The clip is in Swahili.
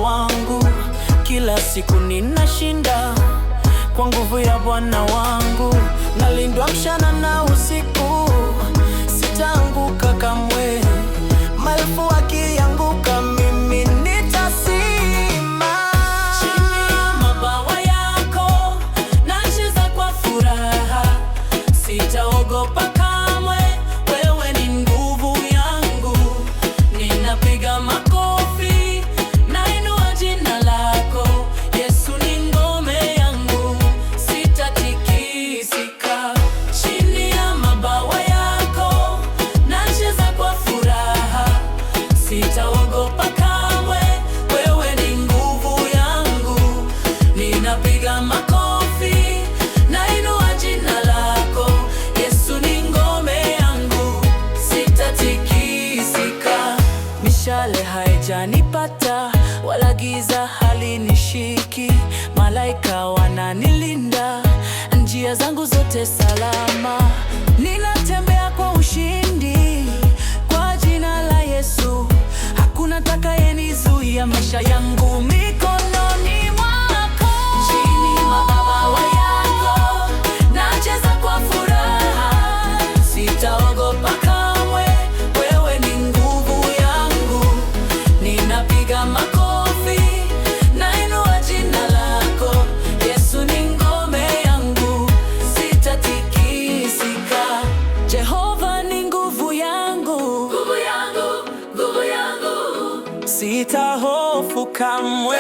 wangu. Kila siku ninashinda kwa nguvu ya Bwana wangu. Nalindwa mchana na usiku, sitaanguka kamwe. Maelfu wakianguka, mimi nitasimama. Chini ya mabawa yako nacheza kwa furaha, sitaogopa kamwe. Wewe ni nguvu yangu, ninapiga makofi, nainua jina lako. Yesu ni ngome yangu, sitatikisika. Chini ya mabawa yako nacheza kwa furaha, sitaogopa kamwe. Wewe ni nguvu yangu, ninapiga makofi, nainua jina lako. Yesu ni ngome yangu, sitatikisika. Mishale haijanipata, wala giza halinishiki. Malaika wananilinda, njia zangu zote salama. Ninatembea kwa ushindi, kwa jina la Yesu. Hakuna atakayenizuia, maisha yangu mikononi mwako. Chini ya mabawa yako nacheza kwa furaha, sitaogopa kamwe. Wewe ni nguvu yangu, ninapiga makofi, nainua jina lako. Yesu ni ngome yangu, sitatikisika. Jehova ni nguvu yangu, nguvu yangu, nguvu yangu. Sitahofu kamwe.